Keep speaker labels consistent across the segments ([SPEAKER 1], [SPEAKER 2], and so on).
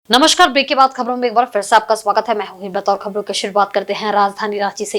[SPEAKER 1] नमस्कार। ब्रेक के बाद खबरों में एक बार फिर से आपका स्वागत है। मैं हूं हिम्मत और खबरों की शुरुआत करते हैं राजधानी रांची से।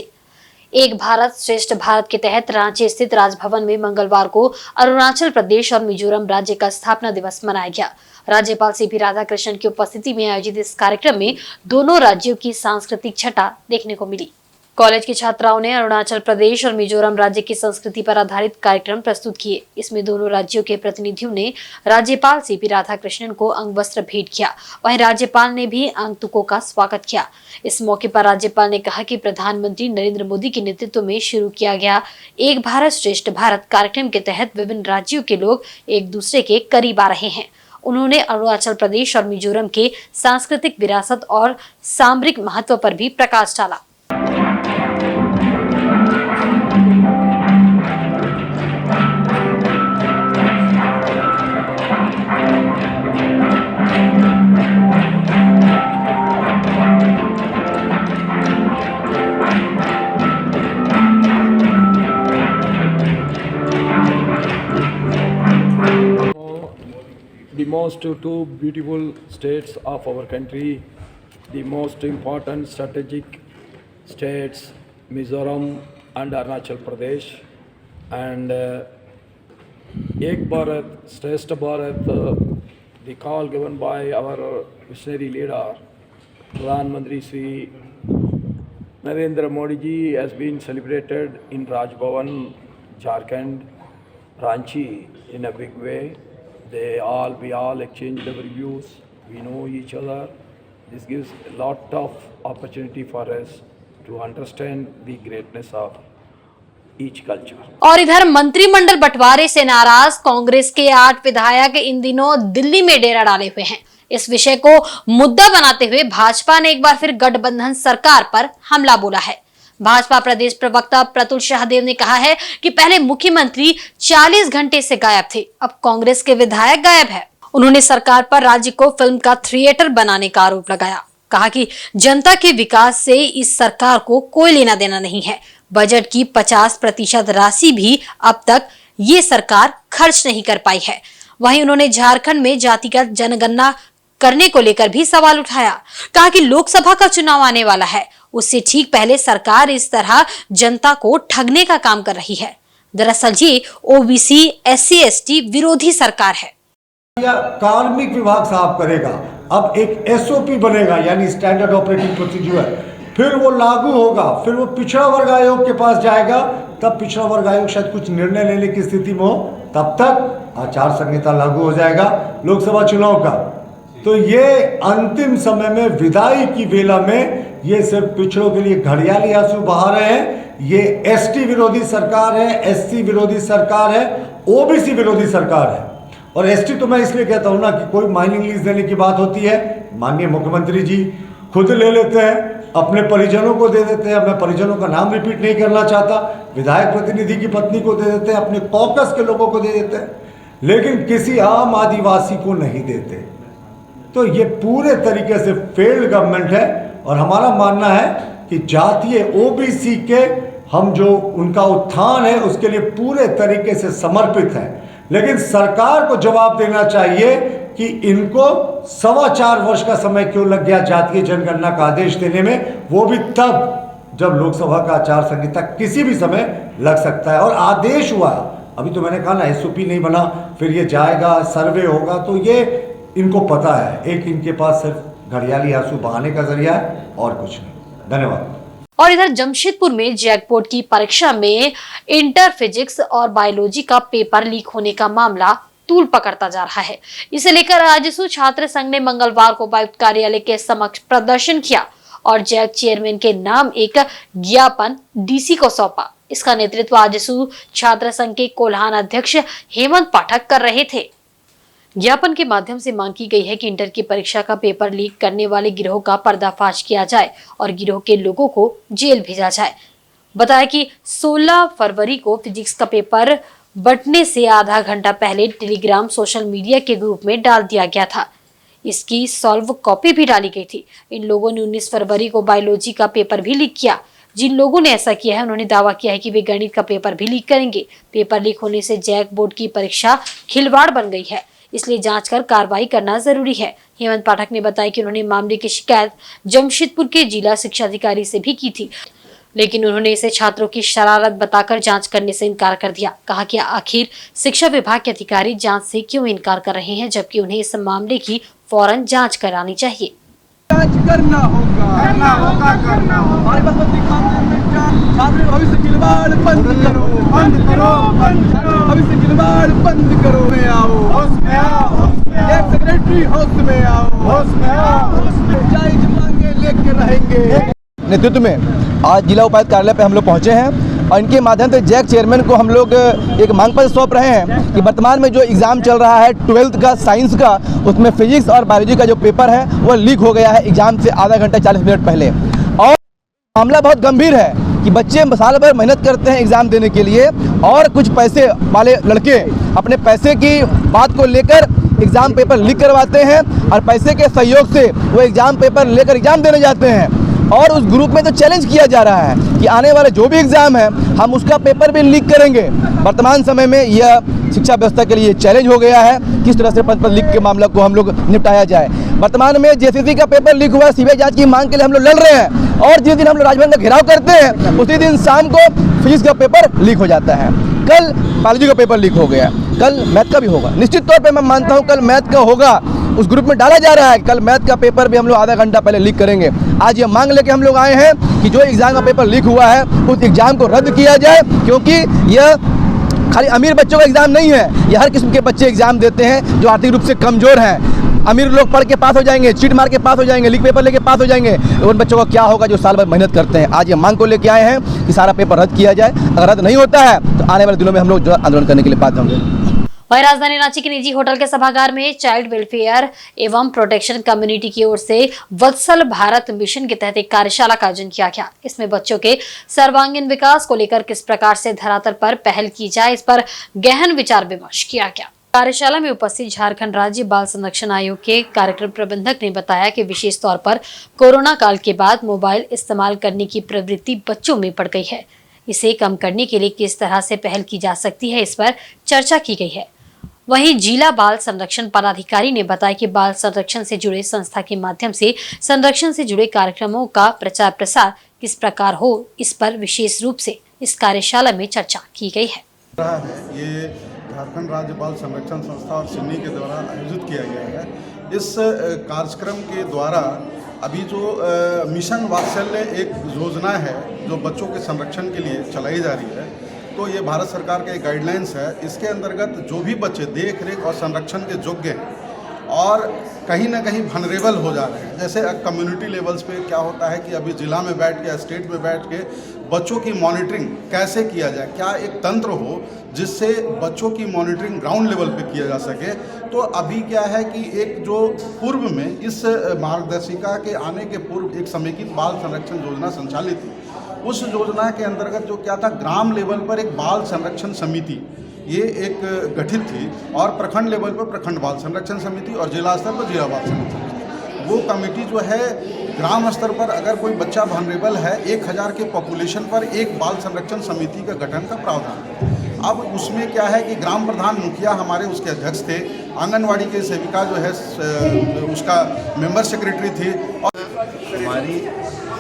[SPEAKER 1] एक भारत श्रेष्ठ भारत के तहत रांची स्थित राजभवन में मंगलवार को अरुणाचल प्रदेश और मिजोरम राज्य का स्थापना दिवस मनाया गया। राज्यपाल सीपी राधाकृष्णन की उपस्थिति में आयोजित इस कार्यक्रम में दोनों राज्यों की सांस्कृतिक छटा देखने को मिली। कॉलेज की छात्राओं ने अरुणाचल प्रदेश और मिजोरम राज्य की संस्कृति पर आधारित कार्यक्रम प्रस्तुत किए। इसमें दोनों राज्यों के प्रतिनिधियों ने राज्यपाल सीपी राधाकृष्णन को अंगवस्त्र भेंट किया। वहीं राज्यपाल ने भी आगंतुकों का स्वागत किया। इस मौके पर राज्यपाल ने कहा कि प्रधानमंत्री नरेंद्र मोदी के नेतृत्व में शुरू किया गया एक भारत श्रेष्ठ भारत कार्यक्रम के तहत विभिन्न राज्यों के लोग एक दूसरे के करीब आ रहे हैं। उन्होंने अरुणाचल प्रदेश और मिजोरम के सांस्कृतिक विरासत और सामरिक महत्व पर भी प्रकाश डाला।
[SPEAKER 2] The most two beautiful states of our country, the most important strategic states, Mizoram and Arunachal Pradesh, and Ek Bharat, Shrestha Bharat, the call given by our visionary leader, Pradhan Mantri Shri Narendra Modi ji has been celebrated in Raj Bhavan, Jharkhand, Ranchi in a big way. We all exchange our views. We know each other. This gives a lot of opportunity for us to understand the greatness of each culture.
[SPEAKER 1] और इधर मंत्रिमंडल बंटवारे से नाराज कांग्रेस के 8 विधायक इन दिनों दिल्ली में डेरा डाले हुए हैं। इस विषय को मुद्दा बनाते हुए भाजपा ने एक बार फिर गठबंधन सरकार पर हमला बोला है। भाजपा प्रदेश प्रवक्ता प्रतुल शाहदेव ने कहा है कि पहले मुख्यमंत्री 40 घंटे से गायब थे, अब कांग्रेस के विधायक गायब है। उन्होंने सरकार पर राज्य को फिल्म का थिएटर बनाने का आरोप लगाया। कहा कि जनता के विकास से इस सरकार को कोई लेना देना नहीं है। बजट की 50% राशि भी अब तक ये सरकार खर्च नहीं कर पाई है। वहीं उन्होंने झारखंड में जातिगत जनगणना करने को लेकर भी सवाल उठाया। कहा कि लोकसभा का चुनाव आने वाला है, उससे ठीक पहले सरकार इस तरह जनता को ठगने का काम कर रही है। दरअसल ये ओबीसी SC ST विरोधी सरकार है।
[SPEAKER 3] कार्मिक विभाग साफ करेगा, अब एक SOP बनेगा यानी स्टैंडर्ड ऑपरेटिंग प्रोसीजर, फिर वो लागू होगा, फिर वो पिछड़ा वर्ग आयोग के पास जाएगा, तब पिछड़ा वर्ग आयोग शायद कुछ निर्णय लेने की स्थिति में हो, तब तक आचार संहिता लागू हो जाएगा लोकसभा चुनाव का। तो ये अंतिम समय में विदाई की वेला में ये सिर्फ पिछड़ों के लिए घड़ियाली आंसू बहा रहे हैं। ये ST विरोधी सरकार है, SC विरोधी सरकार है, OBC विरोधी सरकार है। और ST तो मैं इसलिए कहता हूँ ना कि कोई माइनिंग लीज देने की बात होती है, माननीय मुख्यमंत्री जी खुद ले लेते हैं, अपने परिजनों को दे देते हैं। मैं परिजनों का नाम रिपीट नहीं करना चाहता, विधायक प्रतिनिधि की पत्नी को दे देते हैं, अपने कॉकस के लोगों को दे देते हैं, लेकिन किसी आम आदिवासी को नहीं देते। तो ये पूरे तरीके से फेल्ड गवर्नमेंट है। और हमारा मानना है कि जातीय OBC के हम जो उनका उत्थान है उसके लिए पूरे तरीके से समर्पित है, लेकिन सरकार को जवाब देना चाहिए कि इनको 4.25 वर्ष का समय क्यों लग गया जातीय जनगणना का आदेश देने में, वो भी तब जब लोकसभा का आचार संहिता किसी भी समय लग सकता है। और आदेश हुआ, अभी तो मैंने कहा ना SOP नहीं बना, फिर ये जाएगा, सर्वे होगा, तो ये इनको पता है, एक इनके पास सिर्फ घड़ियाली आंसू बहाने का जरिया है और कुछ नहीं। धन्यवाद।
[SPEAKER 1] और इधर जमशेदपुर में जैक बोर्ड की परीक्षा में इंटर फिजिक्स और बायोलॉजी का पेपर लीक होने का मामला तूल पकड़ता जा रहा है। इसे लेकर आजसू छात्र संघ ने मंगलवार को उपायुक्त कार्यालय के समक्ष प्रदर्शन किया और जैक चेयरमैन के नाम एक ज्ञापन DC को सौंपा। इसका नेतृत्व आजसू छात्र संघ के कोल्हान अध्यक्ष हेमंत पाठक कर रहे थे। ज्ञापन के माध्यम से मांग की गई है कि इंटर की परीक्षा का पेपर लीक करने वाले गिरोह का पर्दाफाश किया जाए और गिरोह के लोगों को जेल भेजा जाए। बताया कि 16 फरवरी को फिजिक्स का पेपर बंटने से आधा घंटा पहले टेलीग्राम सोशल मीडिया के ग्रुप में डाल दिया गया था। इसकी सॉल्व कॉपी भी डाली गई थी। इन लोगों ने 19 फरवरी को बायोलॉजी का पेपर भी लीक किया। जिन लोगों ने ऐसा किया है उन्होंने दावा किया है कि वे गणित का पेपर भी लीक करेंगे। पेपर लीक होने से जैक बोर्ड की परीक्षा खिलवाड़ बन गई है, इसलिए जांच कर कार्रवाई करना जरूरी है। हेमंत पाठक ने बताया कि उन्होंने मामले की शिकायत जमशेदपुर के जिला शिक्षा अधिकारी से भी की थी, लेकिन उन्होंने इसे छात्रों की शरारत बताकर जांच करने से इनकार कर दिया। कहा कि आखिर शिक्षा विभाग के अधिकारी जांच से क्यों इनकार कर रहे हैं, जबकि उन्हें इस मामले की फौरन जांच करानी चाहिए।
[SPEAKER 4] जांच करना होगा हमारे पास तो छात्र भविष्य खिलवाड़ बंद करो भविष्य खिलवाड़ बंद करो में आओ एक सेक्रेटरी हाउस में आओ जायज मांगे लेके रहेंगे। नेतृत्व में आज जिला उपायुक्त कार्यालय पे हम लोग पहुंचे हैं और इनके माध्यम से जैक चेयरमैन को हम लोग एक मांग पत्र सौंप रहे हैं कि वर्तमान में जो एग्ज़ाम चल रहा है 12th का साइंस का, उसमें फिजिक्स और बायोलॉजी का जो पेपर है वो लीक हो गया है एग्ज़ाम से आधा घंटा 40 मिनट पहले। और मामला बहुत गंभीर है कि बच्चे साल भर मेहनत करते हैं एग्ज़ाम देने के लिए और कुछ पैसे वाले लड़के अपने पैसे की बात को लेकर एग्ज़ाम पेपर लीक करवाते हैं और पैसे के सहयोग से वो एग्ज़ाम पेपर लेकर एग्ज़ाम देने जाते हैं। और उस ग्रुप में तो चैलेंज किया जा रहा है कि आने वाले जो भी एग्ज़ाम है हम उसका पेपर भी लीक करेंगे। वर्तमान समय में यह शिक्षा व्यवस्था के लिए चैलेंज हो गया है किस तरह से पत्र लीक के मामला को हम लोग निपटाया जाए। वर्तमान में जेसीसी का पेपर लीक हुआ, सीबीआई जांच की मांग के लिए हम लोग लड़ रहे हैं और जिस दिन हम लोग राजभवन का घेराव करते हैं उसी दिन शाम को फिजिक्स का पेपर लीक हो जाता है। कल बायोलॉजी का पेपर लीक हो गया, कल मैथ का भी होगा। निश्चित तौर पर मैं मानता हूँ कल मैथ का होगा, उस ग्रुप में डाला जा रहा है। कल मैथ का पेपर भी हम लोग आधा घंटा पहले लीक करेंगे। आज ये मांग लेके हम लोग आए हैं कि जो एग्ज़ाम का पेपर लीक हुआ है उस एग्ज़ाम को रद्द किया जाए, क्योंकि यह खाली अमीर बच्चों का एग्ज़ाम नहीं है, यह हर किस्म के बच्चे एग्ज़ाम देते हैं जो आर्थिक रूप से कमज़ोर हैं। अमीर लोग पढ़ के पास हो जाएंगे, चीट मार के पास हो जाएंगे, लीक पेपर लेके पास हो जाएंगे, उन बच्चों का क्या होगा जो साल भर मेहनत करते हैं। आज ये मांग को लेके आए हैं कि सारा पेपर रद्द किया जाए। अगर रद्द नहीं होता है तो आने वाले दिनों में हम लोग जो आंदोलन करने के लिए बाध्य होंगे।
[SPEAKER 1] वहीं राजधानी रांची के निजी होटल के सभागार में चाइल्ड वेलफेयर एवं प्रोटेक्शन कम्युनिटी की ओर से वत्सल भारत मिशन के तहत एक कार्यशाला का आयोजन किया गया। इसमें बच्चों के सर्वांगीण विकास को लेकर किस प्रकार से धरातल पर पहल की जाए, इस पर गहन विचार विमर्श किया गया। कार्यशाला में उपस्थित झारखंड राज्य बाल संरक्षण आयोग के कार्यक्रम प्रबंधक ने बताया कि विशेष तौर पर कोरोना काल के बाद मोबाइल इस्तेमाल करने की प्रवृत्ति बच्चों में बढ़ गई है। इसे कम करने के लिए किस तरह से पहल की जा सकती है, इस पर चर्चा की गई है। वहीं जिला बाल संरक्षण पदाधिकारी ने बताया कि बाल संरक्षण से जुड़े संस्था के माध्यम से संरक्षण से जुड़े कार्यक्रमों का प्रचार प्रसार किस प्रकार हो, इस पर विशेष रूप से इस कार्यशाला में चर्चा की गई है।
[SPEAKER 5] ये झारखंड राज्य बाल संरक्षण संस्था और सिडनी के द्वारा आयोजित किया गया है। इस कार्यक्रम के द्वारा अभी जो मिशन वात्सल्य एक योजना है जो बच्चों के संरक्षण के लिए चलाई जा रही है, तो ये भारत सरकार के गाइडलाइंस है। इसके अंतर्गत जो भी बच्चे देख रेख और संरक्षण के योग्य हैं और कहीं ना कहीं वनरेबल हो जा रहे हैं, जैसे कम्युनिटी लेवल्स पे क्या होता है कि अभी जिला में बैठ के, स्टेट में बैठ के बच्चों की मॉनिटरिंग कैसे किया जाए, क्या एक तंत्र हो जिससे बच्चों की मॉनिटरिंग ग्राउंड लेवल पे किया जा सके। तो अभी क्या है कि एक जो पूर्व में इस मार्गदर्शिका के आने के पूर्व एक समेकित बाल संरक्षण योजना संचालित थी। उस योजना के अंतर्गत जो क्या था, ग्राम लेवल पर एक बाल संरक्षण समिति ये एक गठित थी और प्रखंड लेवल पर प्रखंड बाल संरक्षण समिति और जिला स्तर पर जिला बाल संरक्षण समिति। वो कमेटी जो है ग्राम स्तर पर अगर कोई बच्चा वनरेबल है 1000 के पॉपुलेशन पर एक बाल संरक्षण समिति का गठन का प्रावधान। अब उसमें क्या है कि ग्राम प्रधान मुखिया हमारे उसके अध्यक्ष थे, आंगनवाड़ी के सेविका जो है उसका मेंबर सेक्रेटरी थी। और
[SPEAKER 6] हमारी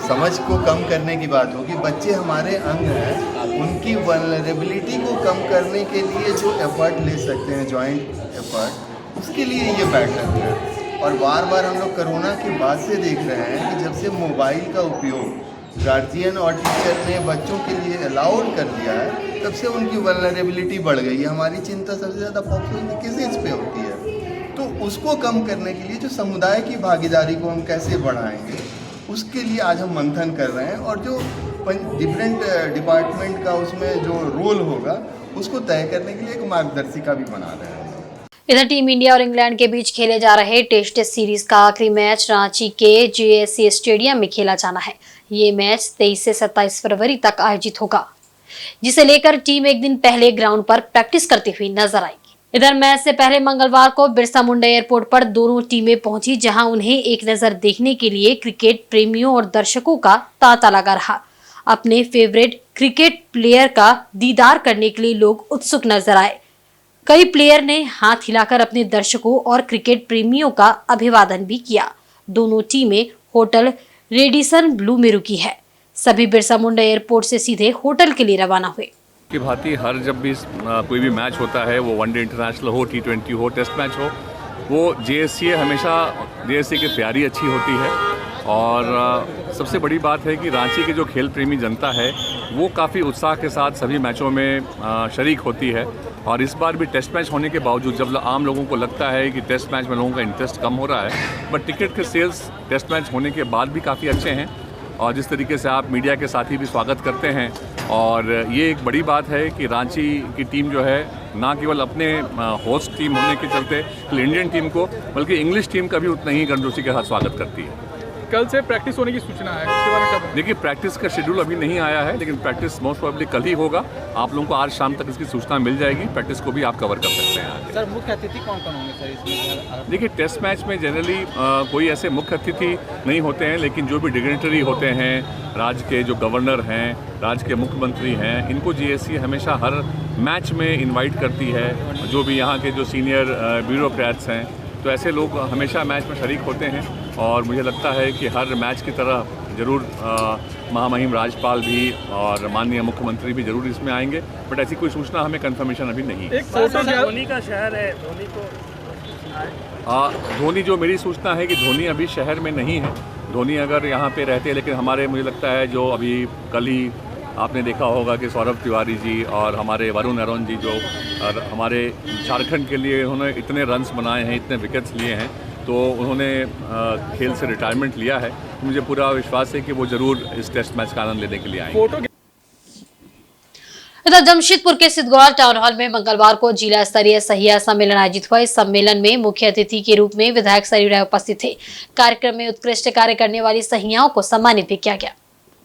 [SPEAKER 6] समझ को कम करने की बात होगी। बच्चे हमारे अंग हैं, उनकी वल्नरेबिलिटी को कम करने के लिए जो एफर्ट ले सकते हैं, जॉइंट एफर्ट, उसके लिए ये बैठक है। और बार बार हम लोग कोरोना के बाद से देख रहे हैं कि जब से मोबाइल का उपयोग गार्जियन और टीचर ने बच्चों के लिए अलाउड कर दिया है, तब से उनकी वल्नरेबिलिटी बढ़ गई है। हमारी चिंता सबसे ज़्यादा पॉपुलेशन किस एज पे होती है, तो उसको कम करने के लिए जो समुदाय की भागीदारी को हम कैसे बढ़ाएंगे, उसके लिए आज हम मंथन कर रहे हैं। और जो डिफरेंट डिपार्टमेंट का उसमें जो रोल होगा उसको तय करने के लिए एक मार्गदर्शिका भी बना रहे हैं।
[SPEAKER 1] इधर टीम इंडिया और इंग्लैंड के बीच खेले जा रहे टेस्ट सीरीज का आखिरी मैच रांची के JSC स्टेडियम में खेला जाना है। ये मैच 23 से 27 फरवरी तक आयोजित होगा, जिसे लेकर टीम एक दिन पहले ग्राउंड पर प्रैक्टिस करती हुई नजर आएगी। इधर मैच से पहले मंगलवार को बिरसा मुंडा एयरपोर्ट पर दोनों टीमें पहुंची, जहां उन्हें एक नजर देखने के लिए क्रिकेट प्रेमियों और दर्शकों का तांता लगा रहा। अपने फेवरेट क्रिकेट प्लेयर का दीदार करने के लिए लोग उत्सुक नजर आए। कई प्लेयर ने हाथ हिलाकर अपने दर्शकों और क्रिकेट प्रेमियों का अभिवादन भी किया। दोनों टीमें होटल रेडिसन ब्लू में रुकी है। सभी बिरसा मुंडा एयरपोर्ट से सीधे होटल के लिए रवाना हुए।
[SPEAKER 7] की भांति हर जब भी कोई भी मैच होता है, वो वनडे इंटरनेशनल हो, T20 हो, टेस्ट मैच हो, वो JSCA हमेशा JSCA की तैयारी अच्छी होती है। और सबसे बड़ी बात है कि रांची की जो खेल प्रेमी जनता है वो काफ़ी उत्साह के साथ सभी मैचों में शरीक होती है। और इस बार भी टेस्ट मैच होने के बावजूद जब आम लोगों को लगता है कि टेस्ट मैच में लोगों का इंटरेस्ट कम हो रहा है, बट टिकट के सेल्स टेस्ट मैच होने के बाद भी काफ़ी अच्छे हैं। और जिस तरीके से आप मीडिया के साथी भी स्वागत करते हैं, और ये एक बड़ी बात है कि रांची की टीम जो है ना केवल अपने होस्ट टीम होने के चलते इंडियन टीम को, बल्कि इंग्लिश टीम का भी उतना ही गर्मजोशी के साथ स्वागत करती है।
[SPEAKER 8] कल से प्रैक्टिस होने की सूचना है, उसके बारे में क्या बताएं?
[SPEAKER 7] देखिए, प्रैक्टिस का शेड्यूल अभी नहीं आया है, लेकिन प्रैक्टिस मोस्ट प्रोबेबली कल ही होगा। आप लोगों को आज शाम तक इसकी सूचना मिल जाएगी। प्रैक्टिस को भी आप कवर कर सकते हैं आगे।
[SPEAKER 8] सर, मुख्य अतिथि कौन कौन होंगे सर इसमें?
[SPEAKER 7] देखिए, टेस्ट मैच में जनरली कोई ऐसे मुख्य अतिथि नहीं होते हैं, लेकिन जो भी डिग्नेटरी होते हैं, राज्य के जो गवर्नर हैं, राज्य के मुख्यमंत्री हैं, इनको JSCA हमेशा हर मैच में इनवाइट करती है। जो भी यहाँ के जो सीनियर ब्यूरोक्रेट्स हैं, तो ऐसे लोग हमेशा मैच में शरीक होते हैं। और मुझे लगता है कि हर मैच की तरह ज़रूर महामहिम राज्यपाल भी और माननीय मुख्यमंत्री भी जरूर इसमें आएंगे, बट ऐसी कोई सूचना हमें कंफर्मेशन अभी नहीं है।
[SPEAKER 8] एक फोटो
[SPEAKER 9] धोनी का शहर है, धोनी को
[SPEAKER 7] धोनी, जो मेरी सूचना है कि धोनी अभी शहर में नहीं है। धोनी अगर यहाँ पे रहते हैं, लेकिन हमारे मुझे लगता है जो अभी कल ही आपने देखा होगा कि सौरभ तिवारी जी और हमारे वरुण अरोन जी जो हमारे झारखंड के लिए उन्होंने इतने रन्स बनाए हैं, इतने विकेट्स लिए हैं, तो उन्होंने खेल से रिटायरमेंट लिया है। मुझे पूरा विश्वास है कि वो ज़रूर इस टेस्ट मैच का आनंद लेने के लिए आएंगे।
[SPEAKER 1] इधर जमशेदपुर के सिद्धगौड़ा टाउन हॉल में मंगलवार को जिला स्तरीय सहिया सम्मेलन आयोजित हुआ। इस सम्मेलन में मुख्य अतिथि के रूप में विधायक सरयू राय उपस्थित थे। कार्यक्रम में उत्कृष्ट कार्य करने वाली सहियाओं को सम्मानित भी किया गया।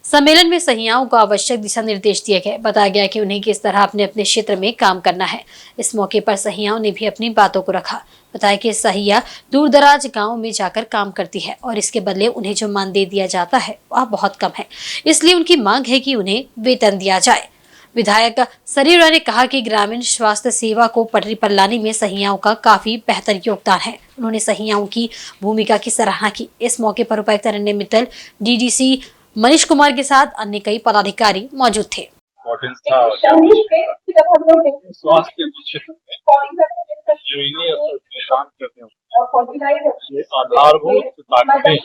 [SPEAKER 1] सम्मेलन में सहियाओं को आवश्यक दिशा निर्देश दिए गए। बताया गया कि उन्हें किस तरह अपने अपने क्षेत्र में काम करना है। इस मौके पर सहियाओं ने भी अपनी बातों को रखा। बताया कि सहिया दूर दराज गाँव में जाकर काम करती है और इसके बदले उन्हें जो मानदेय दिया जाता है वह बहुत कम है, इसलिए उनकी मांग है कि उन्हें वेतन दिया जाए। विधायक सरयू राय ने कहा कि ग्रामीण स्वास्थ्य सेवा को पटरी पर लाने में सहियाओं का काफी बेहतर योगदान है। उन्होंने सहियाओं की भूमिका की सराहना की। इस मौके पर उपायुक्त अरण्य मित्तल, DDC मनीष कुमार के साथ अन्य कई पदाधिकारी मौजूद थे।
[SPEAKER 9] स्वास्थ्य के क्षेत्र में जो इन्हीं काम करते हैं, ये आधारभूत ताकतें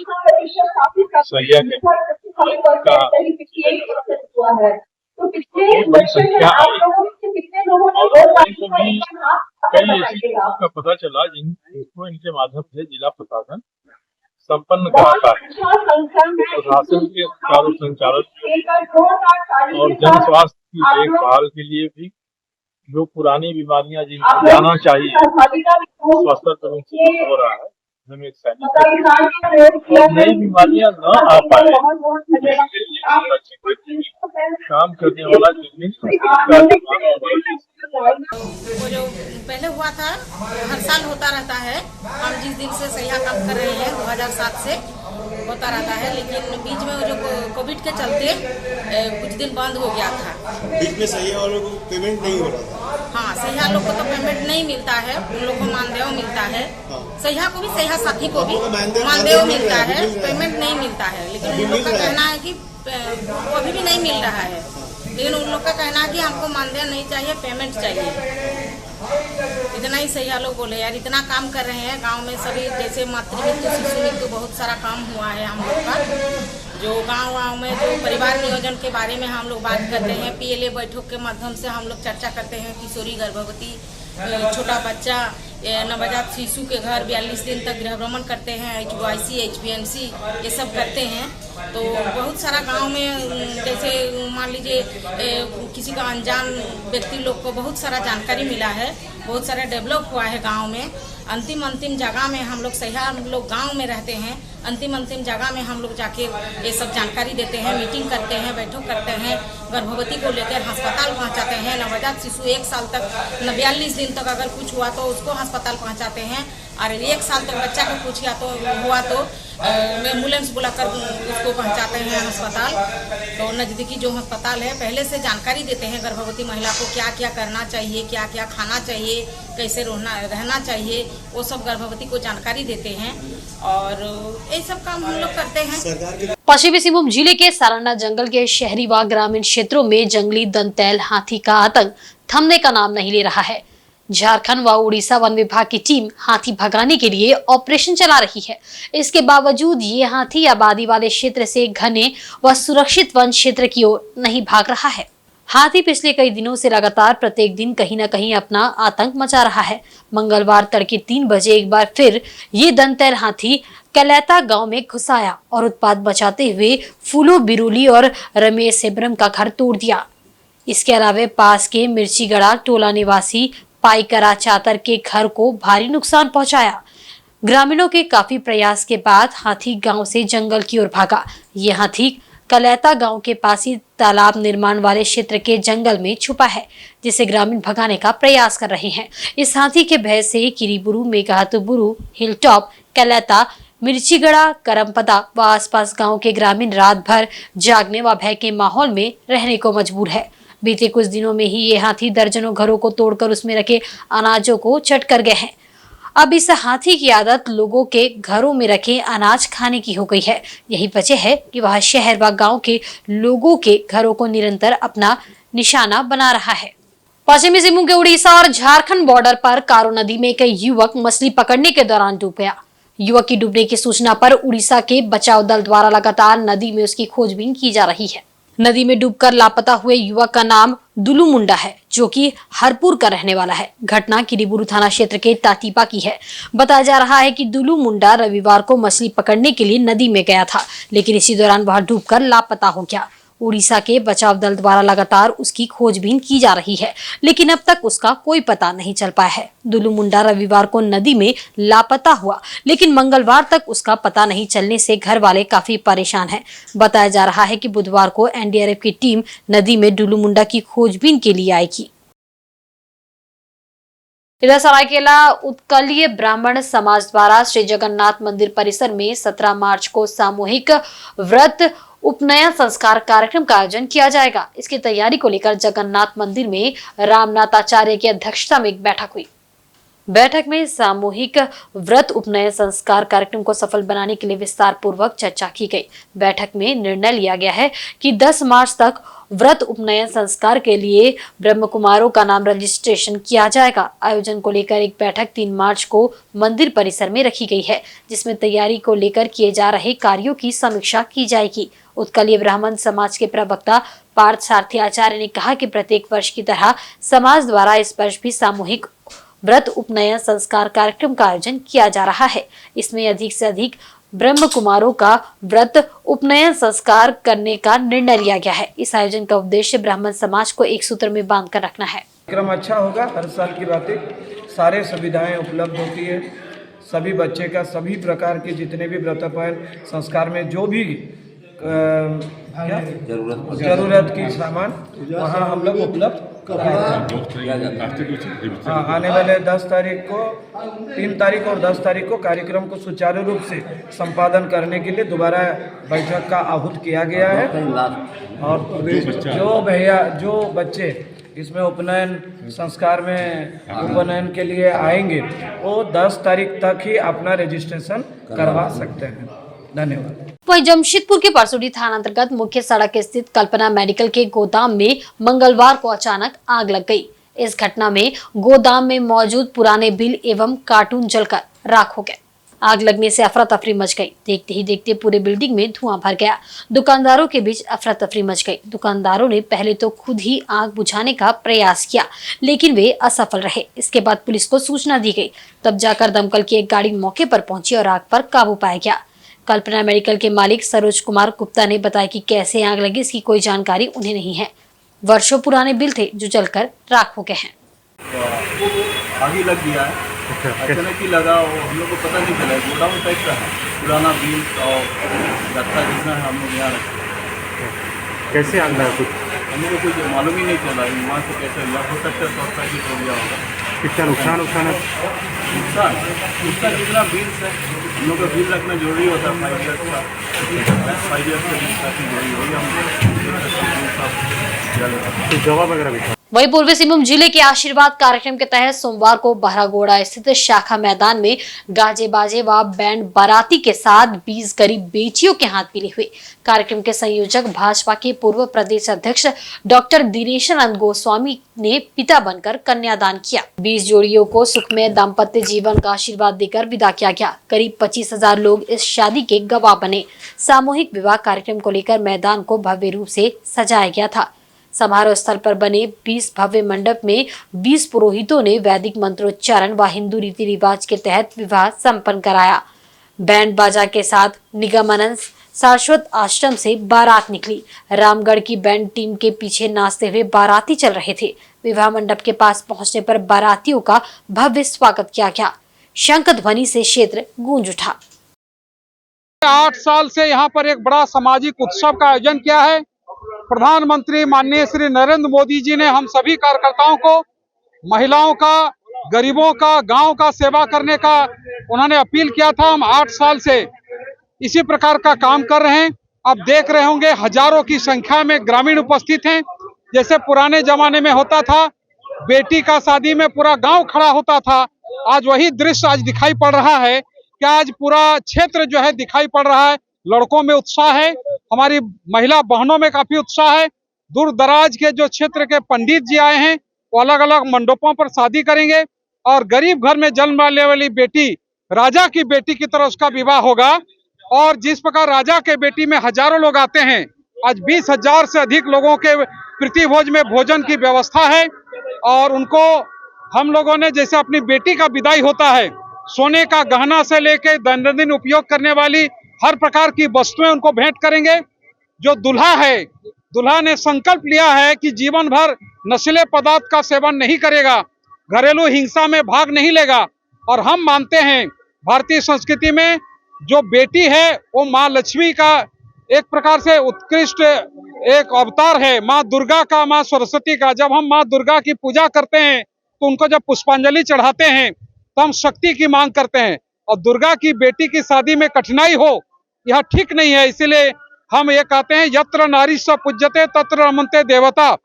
[SPEAKER 9] सहिया के का बड़ी संख्या आई और को भी कई ऐसी चीजों का पता चला जिनको इनके माध्यम से जिला प्रशासन संपन्न कराता है। प्रशासन के कार्य संचालन और जन स्वास्थ्य की देखभाल के लिए भी जो पुरानी बीमारियां जिनको जाना चाहिए स्वास्थ्य हो रहा है, हमें और नई बीमारियां न आ पाए, काम करने वाला
[SPEAKER 10] वो जो पहले हुआ था हर साल होता रहता है। हम जिस दिन से सहिया काम कर रहे हैं 2007 से होता रहता है, लेकिन बीच में वो जो कोविड के चलते कुछ दिन बंद हो गया था।
[SPEAKER 11] बीच में सहिया वालों को पेमेंट नहीं हो रहा था।
[SPEAKER 10] हाँ, सहिया लोग को तो पेमेंट नहीं मिलता है, उन लोग को मानदेय मिलता है। सहिया को भी, सहिया साथी को भी मानदेय मिलता है, पेमेंट नहीं मिलता है। लेकिन उन लोग का कहना है कि वो अभी भी नहीं मिल रहा है। लेकिन उन लोग का कहना है कि हमको मानदेय नहीं चाहिए, पेमेंट चाहिए। इतना ही सहिया लोग बोले यार, इतना काम कर रहे हैं गांव में सभी, जैसे मातृ मृत्यु, शिशु मृत्यु, बहुत सारा काम हुआ है हम लोग का। जो गांव में जो परिवार नियोजन के बारे में हम लोग बात करते हैं, PLA बैठक के माध्यम से हम लोग चर्चा करते हैं। किशोरी, गर्भवती, छोटा बच्चा, नवजात शिशु के घर 42 दिन तक गृह भ्रमण करते हैं, HYC, HPMC ये सब करते हैं। तो बहुत सारा गांव में जैसे मान लीजिए किसी का अनजान व्यक्ति लोग को बहुत सारा जानकारी मिला है, बहुत सारा डेवलप हुआ है गांव में। अंतिम जगह में हम लोग सहिया लोग गांव में रहते हैं, अंतिम जगह में हम लोग जाके ये सब जानकारी देते हैं, मीटिंग करते हैं, बैठक करते हैं। गर्भवती को लेकर अस्पताल पहुंचाते हैं। नवजात शिशु 1 साल तक 42 दिन तक अगर कुछ हुआ तो उसको अस्पताल पहुंचाते हैं। और 1 साल तक बच्चा को कुछ हुआ तो एम्बुलेंस बुलाकर उसको पहुंचाते हैं अस्पताल। तो नज़दीकी जो अस्पताल है पहले से जानकारी देते हैं गर्भवती महिला को क्या क्या करना चाहिए, क्या क्या खाना चाहिए, कैसे रहना चाहिए, वो सब गर्भवती को जानकारी देते हैं और यही सब काम हम लोग करते हैं।
[SPEAKER 1] पश्चिमी सिंहभूम जिले के सारंडा जंगल के शहरी व ग्रामीण क्षेत्रों में जंगली दंतैल हाथी का आतंक थमने का नाम नहीं ले रहा है। झारखंड व उड़ीसा वन विभाग की टीम हाथी भगाने के लिए ऑपरेशन चला रही है। इसके बावजूद ये हाथी आबादी वाले क्षेत्र से घने व सुरक्षित वन क्षेत्र की ओर नहीं भाग रहा है। हाथी पिछले कई दिनों से लगातार प्रत्येक दिन कहीं न कहीं अपना आतंक मचा रहा है। मंगलवार तड़के 3 बजे एक बार फिर ये दंतैल हाथी कलैता गांव में घुस आया और उत्पात बचाते हुए फूलो बिरुली और रमेश सेब्रम का घर तोड़ दिया। इसके अलावा पास के मिर्चीगढ़ा टोला निवासी पाईकरा चातर के घर को भारी नुकसान पहुंचाया। ग्रामीणों के काफी प्रयास के बाद हाथी गांव से जंगल की ओर भागा। ये हाथी कलैता गांव के पास ही तालाब निर्माण वाले क्षेत्र के जंगल में छुपा है, जिसे ग्रामीण भगाने का प्रयास कर रहे हैं। इस हाथी के भय से किरीबुरु, मेघातुबुरु, हिलटॉप, कलैता, मिर्चीगढ़ा, करमपदा व आसपास गांव के ग्रामीण रात भर जागने व भय के माहौल में रहने को मजबूर है। बीते कुछ दिनों में ही ये हाथी दर्जनों घरों को तोड़कर उसमें रखे अनाजों को चट कर गए हैं। अब इस हाथी की आदत लोगों के घरों में रखे अनाज खाने की हो गई है। यही वजह है कि वह शहर व गांव के लोगों के घरों को निरंतर अपना निशाना बना रहा है। पश्चिमी सिंहभूम के उड़ीसा और झारखंड बॉर्डर पर कारो नदी में एक युवक मछली पकड़ने के दौरान डूब गया। युवक की डूबने की सूचना पर उड़ीसा के बचाव दल द्वारा लगातार नदी में उसकी खोजबीन की जा रही है। नदी में डूबकर लापता हुए युवक का नाम दुलू मुंडा है, जो कि हरपुर का रहने वाला है। घटना किरीबुरु थाना क्षेत्र के टाटीपा की है। बताया जा रहा है कि दुलू मुंडा रविवार को मछली पकड़ने के लिए नदी में गया था, लेकिन इसी दौरान वह डूबकर लापता हो गया। उड़ीसा के बचाव दल द्वारा लगातार उसकी खोजबीन की जा रही है, लेकिन अब तक उसका कोई पता नहीं चल पाया है। दुलू मुंडा रविवार को नदी में लापता हुआ, लेकिन मंगलवार तक उसका पता नहीं चलने से घर वाले काफी परेशान हैं। बताया जा रहा है कि बुधवार को एनडीआरएफ की टीम नदी में दुलू मुंडा की खोजबीन के लिए आएगी। इधर सरायकेला उत्कलीय ब्राह्मण समाज द्वारा श्री जगन्नाथ मंदिर परिसर में 17 मार्च को सामूहिक व्रत उपनयन संस्कार कार्यक्रम का आयोजन किया जाएगा। इसकी तैयारी को लेकर जगन्नाथ मंदिर में रामनाथ आचार्य की अध्यक्षता में एक बैठक हुई। बैठक में सामूहिक व्रत उपनयन संस्कार कार्यक्रम को सफल बनाने के लिए विस्तार पूर्वक चर्चा की गई। बैठक में निर्णय लिया गया है कि 10 मार्च तक व्रत उपनयन संस्कार के लिए ब्रह्म कुमारों का नाम रजिस्ट्रेशन किया जाएगा। आयोजन को लेकर एक बैठक 3 मार्च को मंदिर परिसर में रखी गई है, जिसमें तैयारी को लेकर किए जा रहे कार्यों की समीक्षा की जाएगी। उत्कलीय ब्राह्मण समाज के प्रवक्ता पार्थ सारथी आचार्य ने कहा कि प्रत्येक वर्ष की तरह समाज द्वारा इस वर्ष भी सामूहिक व्रत उपनयन संस्कार कार्यक्रम का आयोजन किया जा रहा है। इसमें अधिक से अधिक ब्रह्म कुमारों का व्रत उपनयन संस्कार करने का निर्णय लिया गया है। इस आयोजन का उद्देश्य ब्राह्मण समाज को एक सूत्र में बांधकर रखना है।
[SPEAKER 2] कार्यक्रम अच्छा होगा। हर साल की बातें सारे सुविधाएं उपलब्ध होती है। सभी बच्चे का सभी प्रकार के जितने भी व्रतोपनयन संस्कार में जो भी जरूरत की सामान वहाँ हम लोग उपलब्ध आने वाले 10 तारीख को 3 तारीख और 10 तारीख को कार्यक्रम को सुचारू रूप से संपादन करने के लिए दोबारा बैठक का आहूत किया गया है। और जो बच्चे इसमें उपनयन संस्कार में उपनयन के लिए आएंगे वो 10 तारीख तक ही अपना रजिस्ट्रेशन करवा सकते हैं। धन्यवाद।
[SPEAKER 1] वहीं जमशेदपुर के परसोडी थाना अंतर्गत मुख्य सड़क स्थित कल्पना मेडिकल के गोदाम में मंगलवार को अचानक आग लग गई। इस घटना में गोदाम में मौजूद पुराने बिल एवं कार्टून जलकर राख हो गए। आग लगने से अफरा तफरी मच गई। देखते ही देखते पूरे बिल्डिंग में धुआं भर गया। दुकानदारों के बीच अफरा तफरी मच गई। दुकानदारों ने पहले तो खुद ही आग बुझाने का प्रयास किया, लेकिन वे असफल रहे। इसके बाद पुलिस को सूचना दी गई। तब जाकर दमकल की एक गाड़ी मौके पर पहुंची और आग पर काबू पाया गया। कल्पना मेडिकल के मालिक सरोज कुमार गुप्ता ने बताया कि कैसे आग लगी इसकी कोई जानकारी उन्हें नहीं है। वर्षों पुराने बिल थे जो जलकर राख हो गए हैं।
[SPEAKER 12] आगे लग गया है, अचानक ही लगा, हम लोग को पता नहीं चला। गोदाम टाइप का है, पुराना बिल और गत्ता जितना है हम लोग यहाँ रखते।
[SPEAKER 13] कैसे आग लगा कुछ
[SPEAKER 12] हम लोग को कुछ मालूम ही नहीं चला। वहाँ से कैसे हुआ, हो सकता है शॉर्ट सर्किट हो गया होगा।
[SPEAKER 13] कितना नुकसान
[SPEAKER 12] नुकसान जितना बिल है हम लोग का बिल रखना जरूरी होता है 5 ईयर्स का, 5 ईयर्स का बिल रखना जरूरी होगी। हम जवाब वगैरह भी
[SPEAKER 1] वहीं पूर्वी सिंहभूम जिले के आशीर्वाद कार्यक्रम के तहत सोमवार को बहरागोड़ा स्थित शाखा मैदान में गाजे बाजे व बैंड बाराती के साथ 20 गरीब बेटियों के हाथ मिले हुए। कार्यक्रम के संयोजक भाजपा के पूर्व प्रदेश अध्यक्ष डॉक्टर दिनेशानंद गोस्वामी ने पिता बनकर कन्यादान किया। 20 जोड़ियों को सुखमय दाम्पत्य जीवन का आशीर्वाद देकर विदा किया गया। करीब 25,000 लोग इस शादी के गवाह बने। सामूहिक विवाह कार्यक्रम को लेकर मैदान को भव्य रूप से सजाया गया था। समारोह स्थल पर बने 20 भव्य मंडप में 20 पुरोहितों ने वैदिक मंत्रोच्चारण व हिंदू रीति रिवाज के तहत विवाह संपन्न कराया। बैंड बाजा के साथ निगमानंद शाश्वत आश्रम से बारात निकली। रामगढ़ की बैंड टीम के पीछे नाचते हुए बाराती चल रहे थे। विवाह मंडप के पास पहुंचने पर बारातियों का भव्य स्वागत किया गया। शंख ध्वनि से क्षेत्र गूंज उठा।
[SPEAKER 13] 8 साल से यहाँ पर एक बड़ा सामाजिक उत्सव का आयोजन किया है। प्रधानमंत्री माननीय श्री नरेंद्र मोदी जी ने हम सभी कार्यकर्ताओं को महिलाओं का, गरीबों का, गांव का सेवा करने का उन्होंने अपील किया था। हम 8 साल से इसी प्रकार का काम कर रहे हैं। अब देख रहे होंगे हजारों की संख्या में ग्रामीण उपस्थित हैं। जैसे पुराने जमाने में होता था, बेटी का शादी में पूरा गांव खड़ा होता था, आज वही दृश्य आज दिखाई पड़ रहा है कि आज पूरा क्षेत्र जो है दिखाई पड़ रहा है। लड़कों में उत्साह है, हमारी महिला बहनों में काफी उत्साह है। दूर दराज के जो क्षेत्र के पंडित जी आए हैं वो अलग अलग मंडपों पर शादी करेंगे और गरीब घर में जन्म लेने वाली बेटी, राजा की बेटी की तरह उसका विवाह होगा। और जिस प्रकार राजा के बेटी में हजारों लोग आते हैं, आज 20,000 से अधिक लोगों के प्रीति भोज में भोजन की व्यवस्था है। और उनको हम लोगों ने जैसे अपनी बेटी का विदाई होता है, सोने का गहना से लेकर दैनंदिन उपयोग करने वाली हर प्रकार की वस्तुएं उनको भेंट करेंगे। जो दूल्हा है, दूल्हा ने संकल्प लिया है कि जीवन भर नशीले पदार्थ का सेवन नहीं करेगा, घरेलू हिंसा में भाग नहीं लेगा। और हम मानते हैं भारतीय संस्कृति में जो बेटी है वो माँ लक्ष्मी का एक प्रकार से उत्कृष्ट एक अवतार है, माँ दुर्गा का, माँ सरस्वती का। जब हम माँ दुर्गा की पूजा करते हैं तो उनको जब पुष्पांजलि चढ़ाते हैं तो हम शक्ति की मांग करते हैं। और दुर्गा की बेटी की शादी में कठिनाई हो यह ठीक नहीं है। इसीलिए हम ये कहते हैं यत्र नारी स पूज्यते तत्र रमन्ते देवता।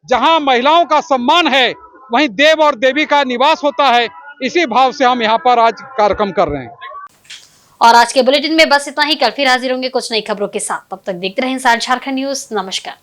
[SPEAKER 13] जहां महिलाओं का सम्मान है वहीं देव और देवी का निवास होता है। इसी भाव से हम यहाँ पर आज कार्यक्रम कर रहे हैं।
[SPEAKER 1] और आज के बुलेटिन में बस इतना ही। कल फिर हाजिर होंगे कुछ नई खबरों के साथ। तब तक देखते रहें इंसाइड झारखंड न्यूज। नमस्कार।